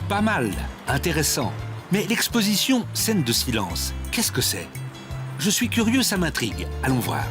Pas mal, intéressant. Mais l'exposition Scène de silence, qu'est-ce que c'est? Je suis curieux, ça m'intrigue. Allons voir.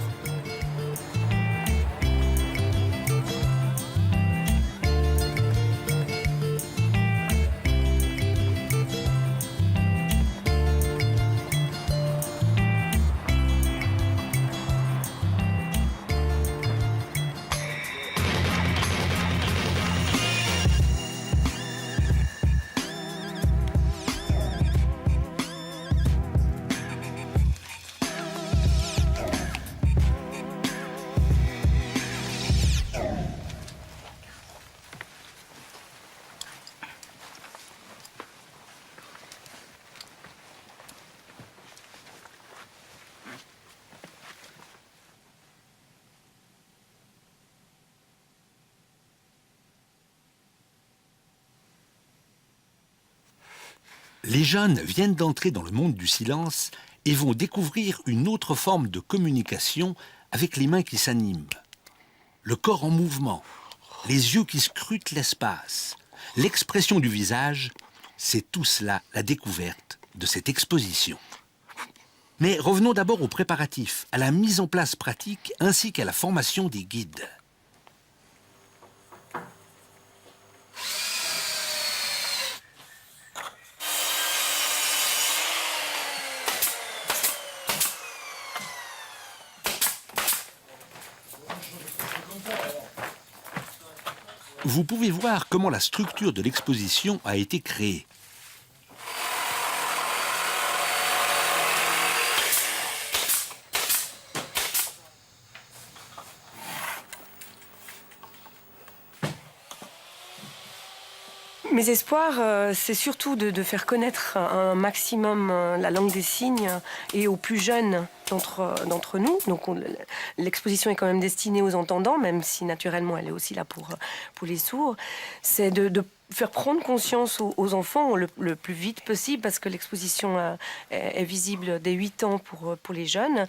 Les jeunes viennent d'entrer dans le monde du silence et vont découvrir une autre forme de communication avec les mains qui s'animent. Le corps en mouvement, les yeux qui scrutent l'espace, l'expression du visage, c'est tout cela la découverte de cette exposition. Mais revenons d'abord aux préparatifs, à la mise en place pratique ainsi qu'à la formation des guides. Vous pouvez voir comment la structure de l'exposition a été créée. Mes espoirs, c'est surtout de faire connaître un maximum la langue des signes et aux plus jeunes d'entre nous. Donc l'exposition est quand même destinée aux entendants, même si naturellement elle est aussi là pour les sourds. C'est de faire prendre conscience aux enfants le plus vite possible, parce que l'exposition est visible dès 8 ans pour les jeunes,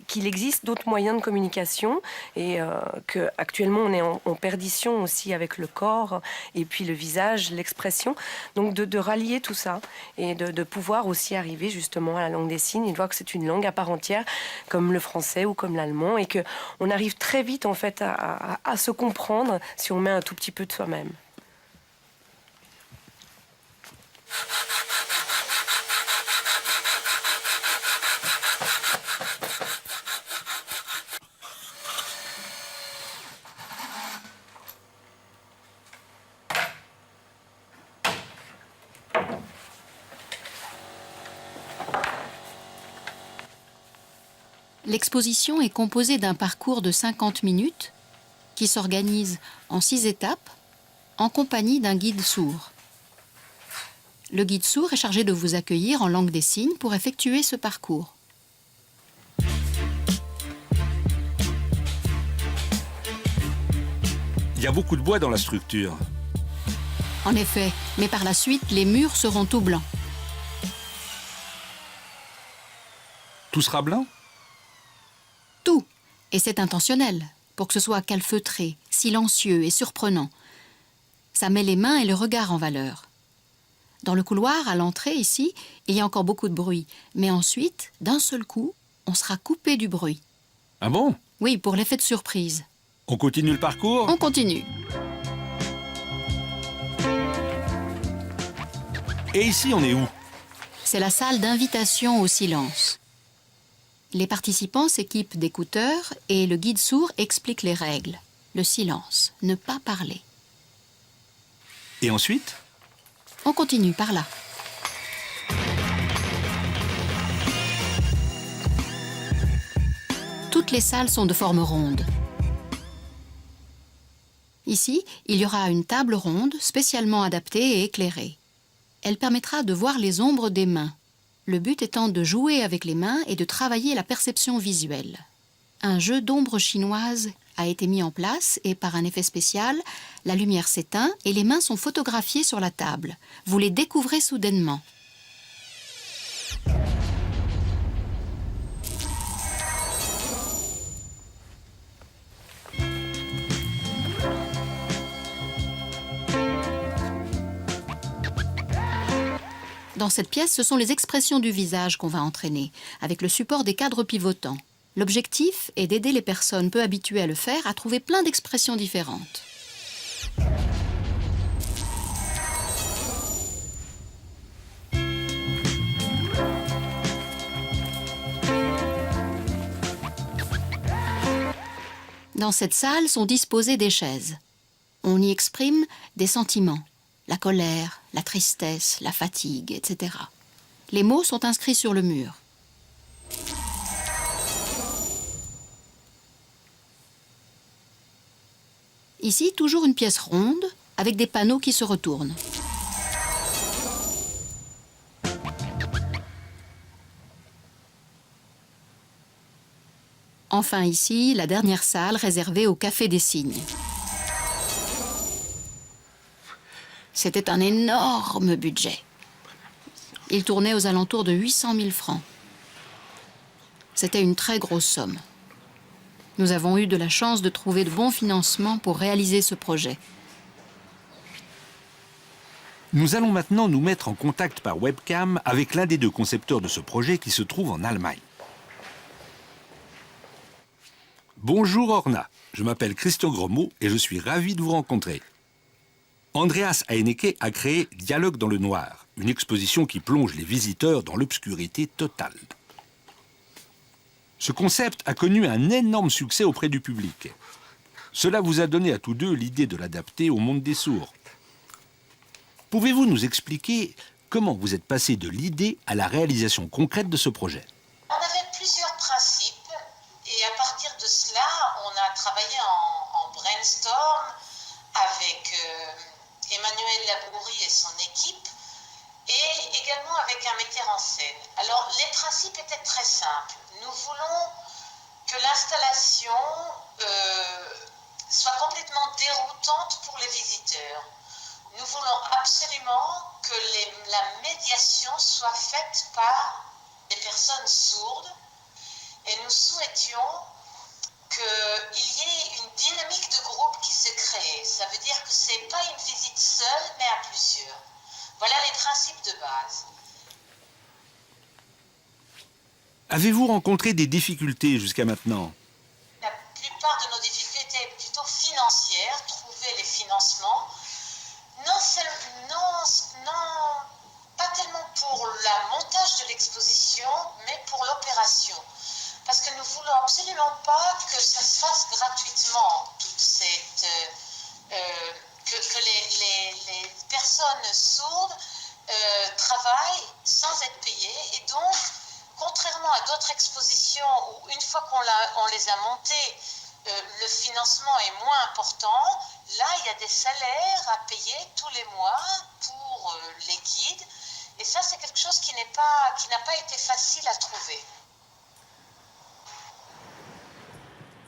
qu'il existe d'autres moyens de communication et qu'actuellement on est en perdition aussi avec le corps et puis le visage, l'expression. Donc de rallier tout ça et de pouvoir aussi arriver justement à la langue des signes et de voir que c'est une langue à part entière comme le français ou comme l'allemand, et qu'on arrive très vite en fait à se comprendre si on met un tout petit peu de soi-même. L'exposition est composée d'un parcours de 50 minutes qui s'organise en 6 étapes en compagnie d'un guide sourd. Le guide sourd est chargé de vous accueillir en langue des signes pour effectuer ce parcours. Il y a beaucoup de bois dans la structure. En effet, mais par la suite, les murs seront tout blancs. Tout sera blanc? Tout, et c'est intentionnel, pour que ce soit calfeutré, silencieux et surprenant. Ça met les mains et le regard en valeur. Dans le couloir, à l'entrée, ici, il y a encore beaucoup de bruit. Mais ensuite, d'un seul coup, on sera coupé du bruit. Ah bon? Oui, pour l'effet de surprise. On continue le parcours? On continue. Et ici, on est où? C'est la salle d'invitation au silence. Les participants s'équipent d'écouteurs et le guide sourd explique les règles. Le silence, ne pas parler. Et ensuite? On continue par là. Toutes les salles sont de forme ronde. Ici, il y aura une table ronde spécialement adaptée et éclairée. Elle permettra de voir les ombres des mains. Le but étant de jouer avec les mains et de travailler la perception visuelle. Un jeu d'ombres chinoises a été mis en place et par un effet spécial, la lumière s'éteint et les mains sont photographiées sur la table. Vous les découvrez soudainement. Dans cette pièce, ce sont les expressions du visage qu'on va entraîner, avec le support des cadres pivotants. L'objectif est d'aider les personnes peu habituées à le faire à trouver plein d'expressions différentes. Dans cette salle sont disposées des chaises. On y exprime des sentiments, la colère, la tristesse, la fatigue, etc. Les mots sont inscrits sur le mur. Ici, toujours une pièce ronde, avec des panneaux qui se retournent. Enfin ici, la dernière salle réservée au Café des Signes. C'était un énorme budget. Il tournait aux alentours de 800 000 francs. C'était une très grosse somme. Nous avons eu de la chance de trouver de bons financements pour réaliser ce projet. Nous allons maintenant nous mettre en contact par webcam avec l'un des deux concepteurs de ce projet qui se trouve en Allemagne. Bonjour Orna, je m'appelle Christian Gromot et je suis ravi de vous rencontrer. Andreas Heinecke a créé Dialogue dans le noir, une exposition qui plonge les visiteurs dans l'obscurité totale. Ce concept a connu un énorme succès auprès du public. Cela vous a donné à tous deux l'idée de l'adapter au monde des sourds. Pouvez-vous nous expliquer comment vous êtes passé de l'idée à la réalisation concrète de ce projet? On avait plusieurs principes et à partir de cela, on a travaillé en brainstorm avec Emmanuel Labrourie et son équipe et également avec un metteur en scène. Alors les principes étaient très simples. Nous voulons que l'installation soit complètement déroutante pour les visiteurs. Nous voulons absolument que la médiation soit faite par des personnes sourdes et nous souhaitions qu'il y ait une dynamique de groupe qui se crée. Ça veut dire que ce n'est pas une visite seule, mais à plusieurs. Voilà les principes de base. Avez-vous rencontré des difficultés jusqu'à maintenant? La plupart de nos difficultés étaient plutôt financières, trouver les financements. Non, pas tellement pour le montage de l'exposition, mais pour l'opération. Parce que nous ne voulons absolument pas que ça se fasse gratuitement, toute cette, que les personnes sourdes travaillent sans être payées. Et donc, contrairement à d'autres expositions où une fois qu'on les a montées, le financement est moins important, là il y a des salaires à payer tous les mois pour les guides. Et ça c'est quelque chose qui n'a pas été facile à trouver.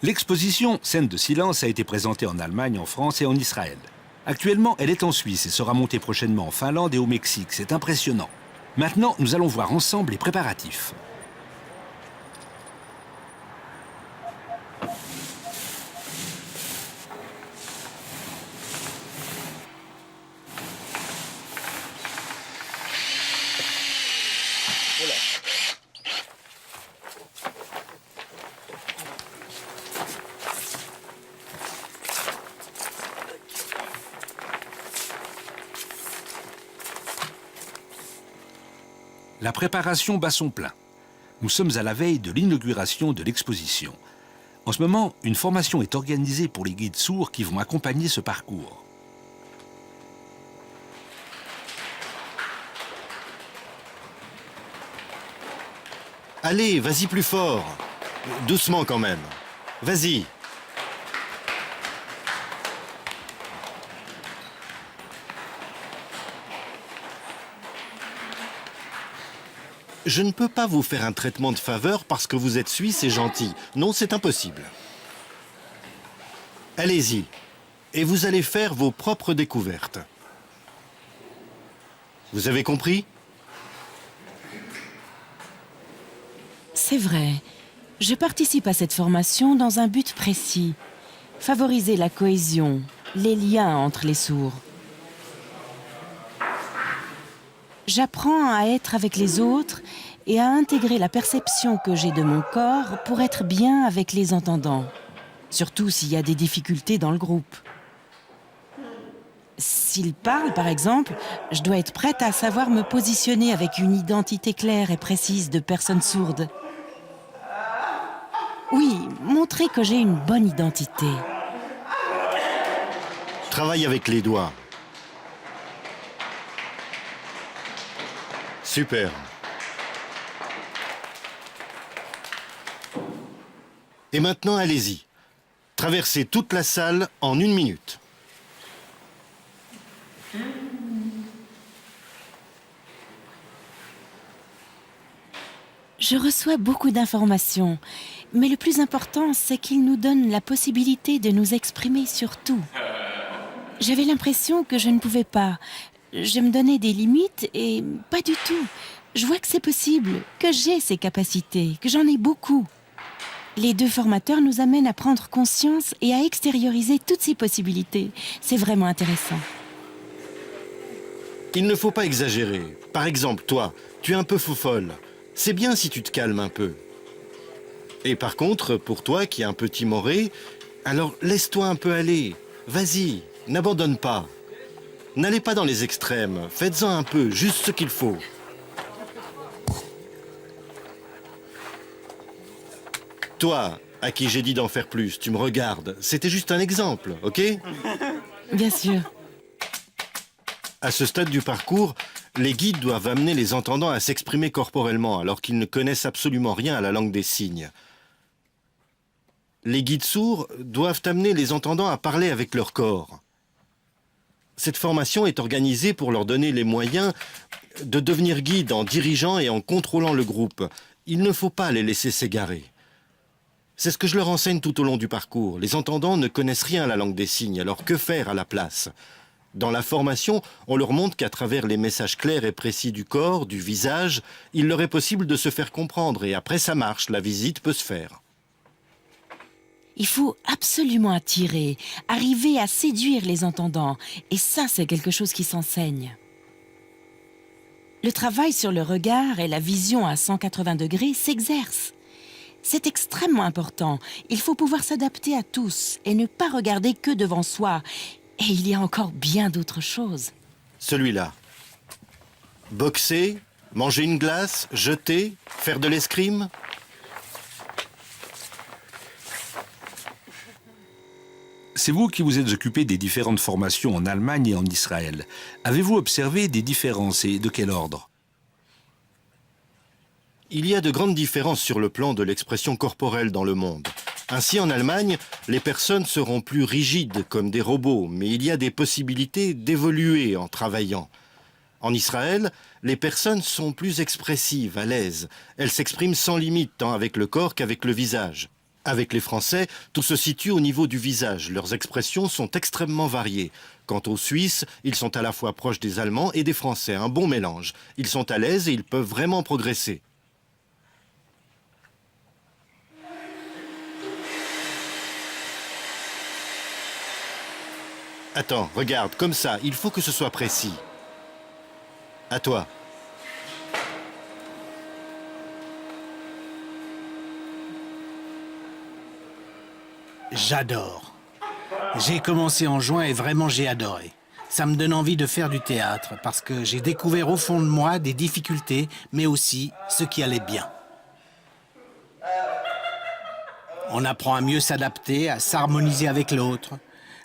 L'exposition Scènes de silence a été présentée en Allemagne, en France et en Israël. Actuellement, elle est en Suisse et sera montée prochainement en Finlande et au Mexique. C'est impressionnant. Maintenant, nous allons voir ensemble les préparatifs. La préparation bat son plein. Nous sommes à la veille de l'inauguration de l'exposition. En ce moment, une formation est organisée pour les guides sourds qui vont accompagner ce parcours. Allez, vas-y plus fort. Doucement quand même. Vas-y. Je ne peux pas vous faire un traitement de faveur parce que vous êtes suisse et gentil. Non, c'est impossible. Allez-y. Et vous allez faire vos propres découvertes. Vous avez compris ? C'est vrai. Je participe à cette formation dans un but précis. Favoriser la cohésion, les liens entre les sourds. J'apprends à être avec les autres et à intégrer la perception que j'ai de mon corps pour être bien avec les entendants, surtout s'il y a des difficultés dans le groupe. S'ils parlent, par exemple, je dois être prête à savoir me positionner avec une identité claire et précise de personne sourde. Oui, montrer que j'ai une bonne identité. Travaille avec les doigts. Super. Et maintenant, allez-y. Traversez toute la salle en 1 minute. Je reçois beaucoup d'informations, mais le plus important, c'est qu'ils nous donnent la possibilité de nous exprimer sur tout. J'avais l'impression que je ne pouvais pas. Je me donnais des limites et pas du tout. Je vois que c'est possible, que j'ai ces capacités, que j'en ai beaucoup. Les 2 formateurs nous amènent à prendre conscience et à extérioriser toutes ces possibilités. C'est vraiment intéressant. Il ne faut pas exagérer. Par exemple, toi, tu es un peu fou-folle. C'est bien si tu te calmes un peu. Et par contre, pour toi qui es un peu timoré, alors laisse-toi un peu aller. Vas-y, n'abandonne pas. N'allez pas dans les extrêmes. Faites-en un peu, juste ce qu'il faut. Toi, à qui j'ai dit d'en faire plus, tu me regardes. C'était juste un exemple, ok? Bien sûr. À ce stade du parcours, les guides doivent amener les entendants à s'exprimer corporellement alors qu'ils ne connaissent absolument rien à la langue des signes. Les guides sourds doivent amener les entendants à parler avec leur corps. Cette formation est organisée pour leur donner les moyens de devenir guides en dirigeant et en contrôlant le groupe. Il ne faut pas les laisser s'égarer. C'est ce que je leur enseigne tout au long du parcours. Les entendants ne connaissent rien à la langue des signes, alors que faire à la place ? Dans la formation, on leur montre qu'à travers les messages clairs et précis du corps, du visage, il leur est possible de se faire comprendre et après ça marche, la visite peut se faire. Il faut absolument attirer, arriver à séduire les entendants. Et ça, c'est quelque chose qui s'enseigne. Le travail sur le regard et la vision à 180 degrés s'exerce. C'est extrêmement important. Il faut pouvoir s'adapter à tous et ne pas regarder que devant soi. Et il y a encore bien d'autres choses. Celui-là. Boxer, manger une glace, jeter, faire de l'escrime. C'est vous qui vous êtes occupé des différentes formations en Allemagne et en Israël. Avez-vous observé des différences et de quel ordre ? Il y a de grandes différences sur le plan de l'expression corporelle dans le monde. Ainsi, en Allemagne, les personnes seront plus rigides comme des robots, mais il y a des possibilités d'évoluer en travaillant. En Israël, les personnes sont plus expressives, à l'aise. Elles s'expriment sans limite, tant avec le corps qu'avec le visage. Avec les Français, tout se situe au niveau du visage. Leurs expressions sont extrêmement variées. Quant aux Suisses, ils sont à la fois proches des Allemands et des Français, un bon mélange. Ils sont à l'aise et ils peuvent vraiment progresser. Attends, regarde, comme ça, il faut que ce soit précis. À toi. J'adore. J'ai commencé en juin et vraiment j'ai adoré. Ça me donne envie de faire du théâtre parce que j'ai découvert au fond de moi des difficultés, mais aussi ce qui allait bien. On apprend à mieux s'adapter, à s'harmoniser avec l'autre.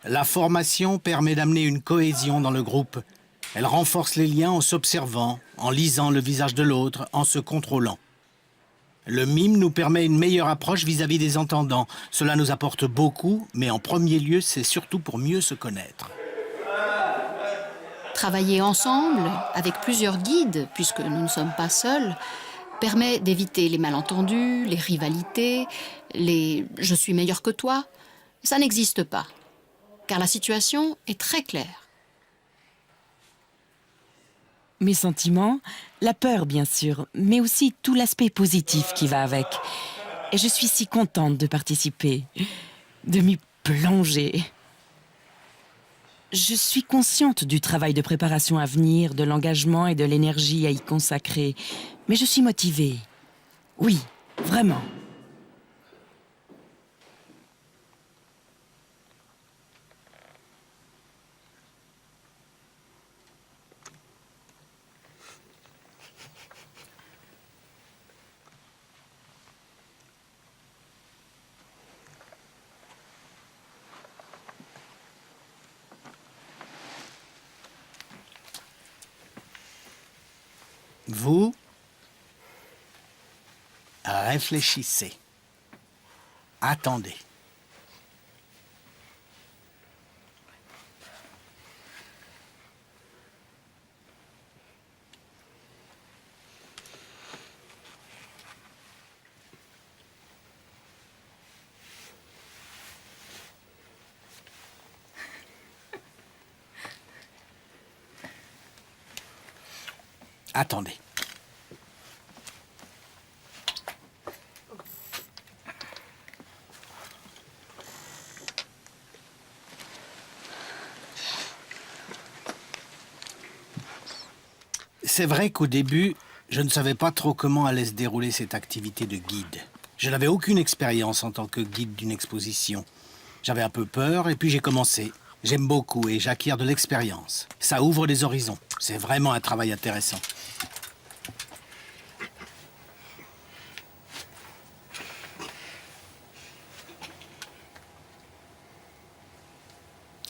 La formation permet d'amener une cohésion dans le groupe. Elle renforce les liens en s'observant, en lisant le visage de l'autre, en se contrôlant. Le mime nous permet une meilleure approche vis-à-vis des entendants. Cela nous apporte beaucoup, mais en premier lieu, c'est surtout pour mieux se connaître. Travailler ensemble, avec plusieurs guides, puisque nous ne sommes pas seuls, permet d'éviter les malentendus, les rivalités, les « je suis meilleur que toi ». Ça n'existe pas, car la situation est très claire. Mes sentiments, la peur bien sûr, mais aussi tout l'aspect positif qui va avec. Et je suis si contente de participer, de m'y plonger. Je suis consciente du travail de préparation à venir, de l'engagement et de l'énergie à y consacrer. Mais je suis motivée. Oui, vraiment. Vous réfléchissez. Attendez. Attendez. C'est vrai qu'au début, je ne savais pas trop comment allait se dérouler cette activité de guide. Je n'avais aucune expérience en tant que guide d'une exposition. J'avais un peu peur et puis j'ai commencé. J'aime beaucoup et j'acquiers de l'expérience. Ça ouvre des horizons. C'est vraiment un travail intéressant.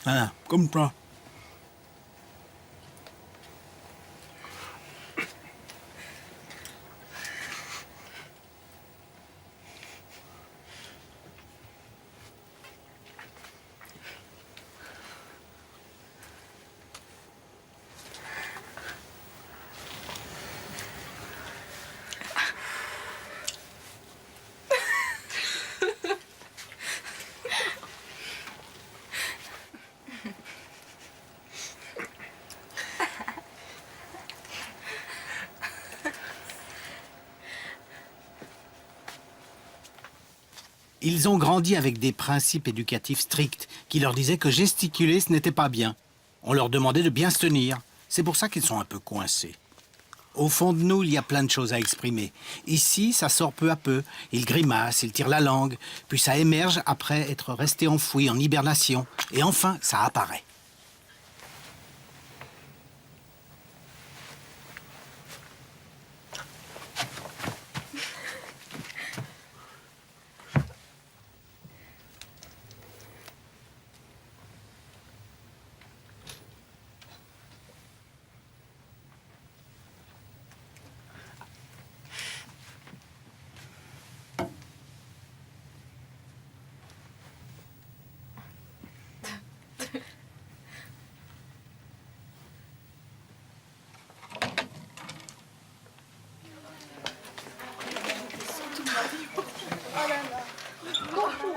Voilà, comme ça. Ils ont grandi avec des principes éducatifs stricts qui leur disaient que gesticuler, ce n'était pas bien. On leur demandait de bien se tenir. C'est pour ça qu'ils sont un peu coincés. Au fond de nous, il y a plein de choses à exprimer. Ici, ça sort peu à peu. Ils grimacent, ils tirent la langue, puis ça émerge après être resté enfoui en hibernation. Et enfin, ça apparaît.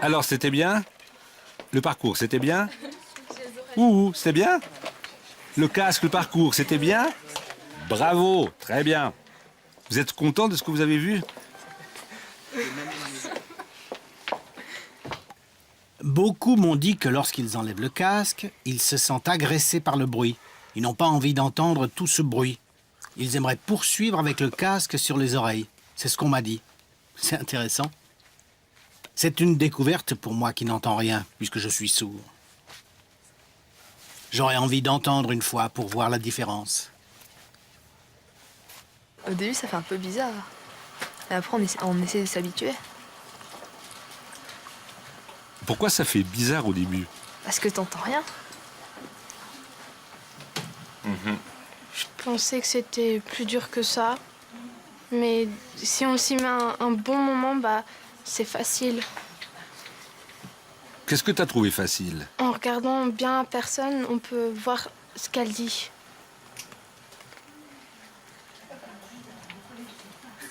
Alors, c'était bien? Le parcours, c'était bien? Ouh, c'était bien? Le casque, le parcours, c'était bien? Bravo, très bien. Vous êtes content de ce que vous avez vu? Beaucoup m'ont dit que lorsqu'ils enlèvent le casque, ils se sentent agressés par le bruit. Ils n'ont pas envie d'entendre tout ce bruit. Ils aimeraient poursuivre avec le casque sur les oreilles. C'est ce qu'on m'a dit. C'est intéressant. C'est une découverte pour moi qui n'entends rien, puisque je suis sourd. J'aurais envie d'entendre une fois pour voir la différence. Au début, ça fait un peu bizarre. Et après, on essaie de s'habituer. Pourquoi ça fait bizarre au début? Parce que t'entends rien. Je pensais que c'était plus dur que ça. Mais si on s'y met un bon moment, bah, c'est facile. Qu'est-ce que tu as trouvé facile? En regardant bien la personne, on peut voir ce qu'elle dit.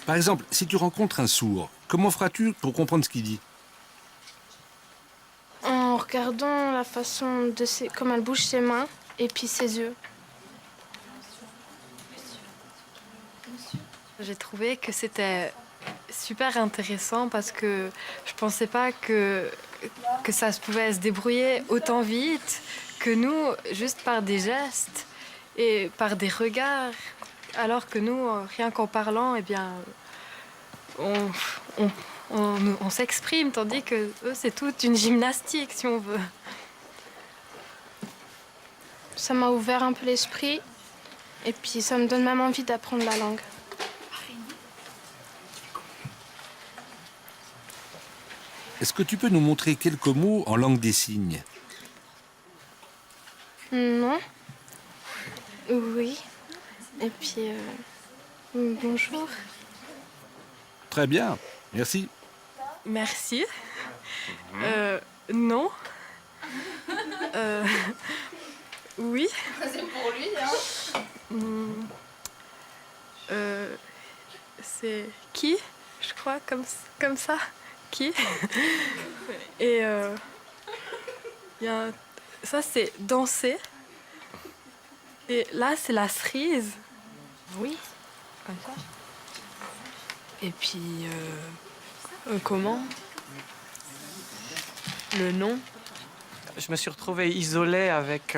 Par exemple, si tu rencontres un sourd, comment feras-tu pour comprendre ce qu'il dit? En regardant la façon comme elle bouge ses mains et puis ses yeux. J'ai trouvé que c'était super intéressant parce que je pensais pas que ça pouvait se débrouiller autant vite, que nous, juste par des gestes et par des regards, alors que nous, rien qu'en parlant, eh bien, on s'exprime, tandis que eux, c'est toute une gymnastique, si on veut. Ça m'a ouvert un peu l'esprit et puis ça me donne même envie d'apprendre la langue. Est-ce que tu peux nous montrer quelques mots en langue des signes? Non. Oui. Et puis, bonjour. Très bien, merci. Merci. Non. Oui. C'est pour lui, hein. C'est qui, je crois, comme ça. Qui. Et ça, c'est danser. Et là, c'est la cerise. Oui, comme ça. Et puis, comment? Le nom? Je me suis retrouvé isolé avec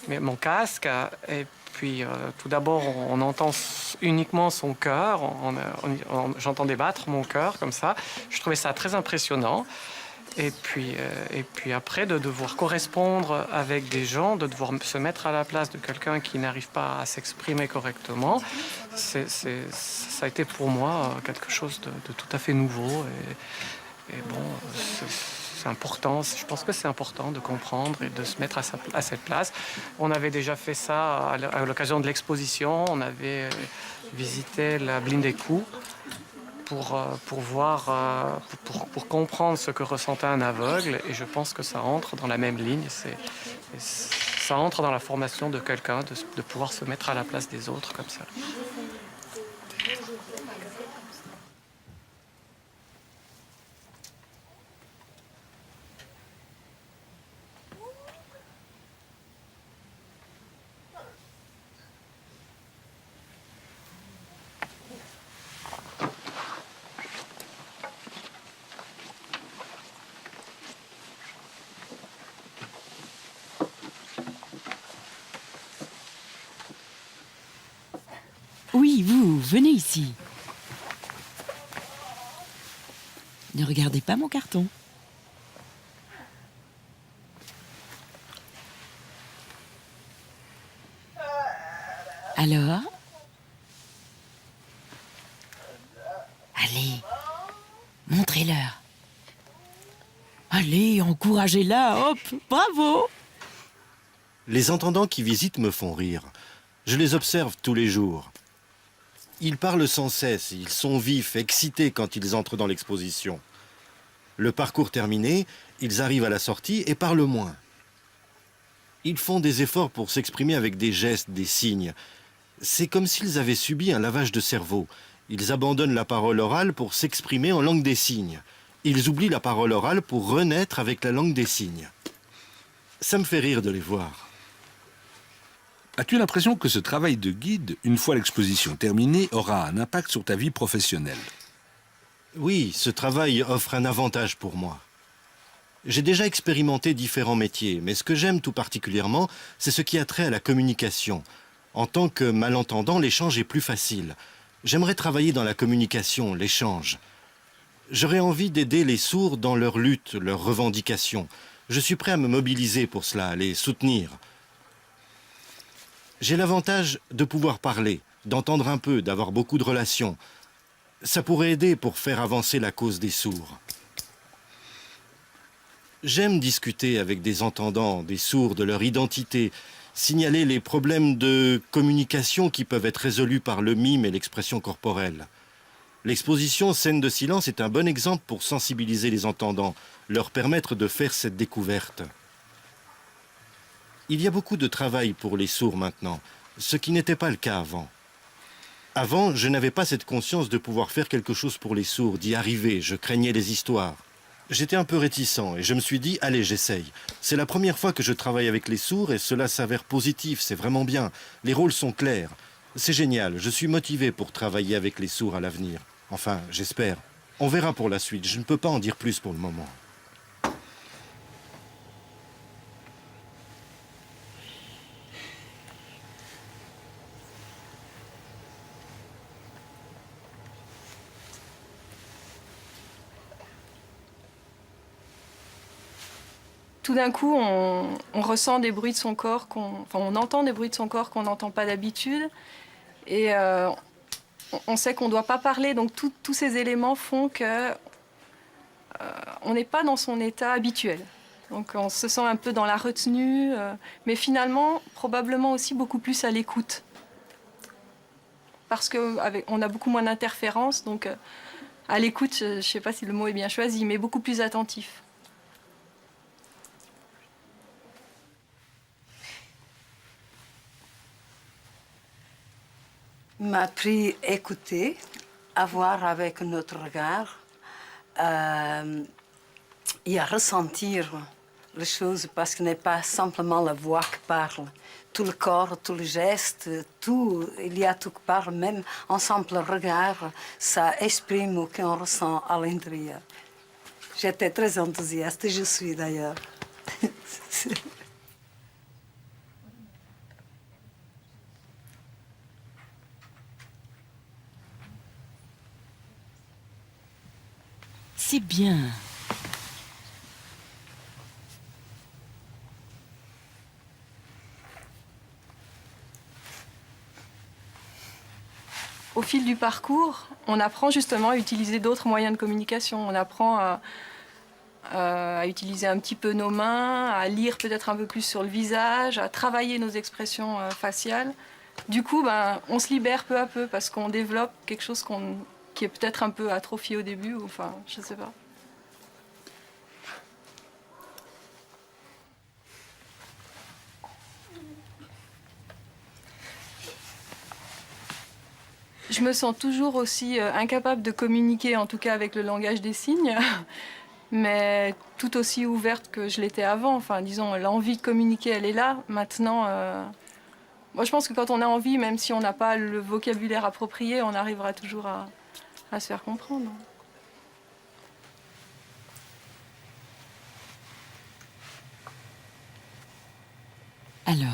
mon casque. Et puis, tout d'abord, on entend uniquement son cœur. J'entendais battre mon cœur comme ça. Je trouvais ça très impressionnant. Et puis après, de devoir correspondre avec des gens, de devoir se mettre à la place de quelqu'un qui n'arrive pas à s'exprimer correctement, ça a été pour moi quelque chose de tout à fait nouveau. Et bon, c'est important. Je pense que c'est important de comprendre et de se mettre à cette place. On avait déjà fait ça à l'occasion de l'exposition. On avait visité la Blindécoup pour voir, pour comprendre ce que ressentait un aveugle. Et je pense que ça entre dans la même ligne. Ça entre dans la formation de quelqu'un, de pouvoir se mettre à la place des autres comme ça. Oui, vous, venez ici. Ne regardez pas mon carton. Alors? Allez, montrez-leur. Allez, encouragez-la, hop, bravo! Les entendants qui visitent me font rire. Je les observe tous les jours. Ils parlent sans cesse, ils sont vifs, excités quand ils entrent dans l'exposition. Le parcours terminé, ils arrivent à la sortie et parlent moins. Ils font des efforts pour s'exprimer avec des gestes, des signes. C'est comme s'ils avaient subi un lavage de cerveau. Ils abandonnent la parole orale pour s'exprimer en langue des signes. Ils oublient la parole orale pour renaître avec la langue des signes. Ça me fait rire de les voir. As-tu l'impression que ce travail de guide, une fois l'exposition terminée, aura un impact sur ta vie professionnelle? Oui, ce travail offre un avantage pour moi. J'ai déjà expérimenté différents métiers, mais ce que j'aime tout particulièrement, c'est ce qui a trait à la communication. En tant que malentendant, l'échange est plus facile. J'aimerais travailler dans la communication, l'échange. J'aurais envie d'aider les sourds dans leur lutte, leurs revendications. Je suis prêt à me mobiliser pour cela, à les soutenir. J'ai l'avantage de pouvoir parler, d'entendre un peu, d'avoir beaucoup de relations. Ça pourrait aider pour faire avancer la cause des sourds. J'aime discuter avec des entendants, des sourds, de leur identité, signaler les problèmes de communication qui peuvent être résolus par le mime et l'expression corporelle. L'exposition Scène de silence est un bon exemple pour sensibiliser les entendants, leur permettre de faire cette découverte. Il y a beaucoup de travail pour les sourds maintenant, ce qui n'était pas le cas avant. Avant, je n'avais pas cette conscience de pouvoir faire quelque chose pour les sourds, d'y arriver, je craignais les histoires. J'étais un peu réticent et je me suis dit, allez, j'essaye. C'est la première fois que je travaille avec les sourds et cela s'avère positif, c'est vraiment bien. Les rôles sont clairs. C'est génial, je suis motivé pour travailler avec les sourds à l'avenir. Enfin, j'espère. On verra pour la suite, je ne peux pas en dire plus pour le moment. tout d'un coup, on ressent des bruits de son corps, on entend des bruits de son corps qu'on n'entend pas d'habitude. Et on sait qu'on ne doit pas parler, donc tous ces éléments font que on n'est pas dans son état habituel. Donc on se sent un peu dans la retenue, mais finalement, probablement aussi beaucoup plus à l'écoute. Parce qu'on a beaucoup moins d'interférences, donc à l'écoute, je ne sais pas si le mot est bien choisi, mais beaucoup plus attentif. M'a appris à écouter, à voir avec notre regard et à ressentir les choses parce que ce n'est pas simplement la voix qui parle. Tout le corps, tout le geste, tout, il y a tout qui parle, même un simple regard, ça exprime ce qu'on ressent à l'intérieur. J'étais très enthousiaste et je suis d'ailleurs. C'est bien. Au fil du parcours, on apprend justement à utiliser d'autres moyens de communication. On apprend à utiliser un petit peu nos mains, à lire peut-être un peu plus sur le visage, à travailler nos expressions faciales. Du coup, on se libère peu à peu parce qu'on développe quelque chose qui est peut-être un peu atrophié au début, ou enfin, je sais pas. Je me sens toujours aussi incapable de communiquer, en tout cas avec le langage des signes, mais tout aussi ouverte que je l'étais avant. Enfin, disons, l'envie de communiquer, elle est là. Maintenant, moi, je pense que quand on a envie, même si on n'a pas le vocabulaire approprié, on arrivera toujours à se faire comprendre. Alors,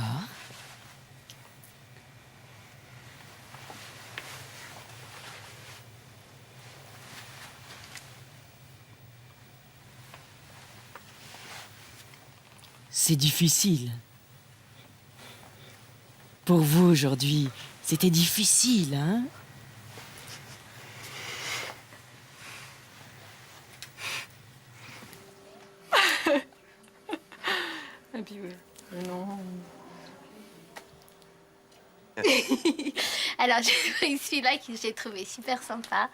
c'est difficile. Pour vous aujourd'hui, c'était difficile, hein? Et puis, non. Alors, j'ai pris celui-là que j'ai trouvé super sympa.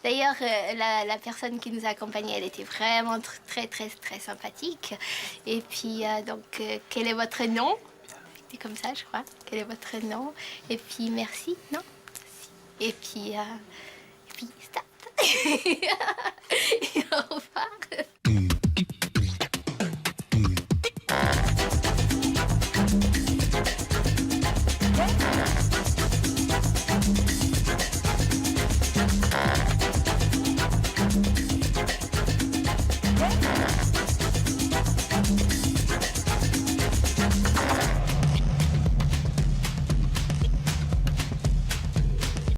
D'ailleurs, la personne qui nous a accompagnés, elle était vraiment très, très, très sympathique. Et puis, donc, quel est votre nom? C'était comme ça, je crois. Quel est votre nom? Et puis, merci, non? Et puis stop. Et au revoir.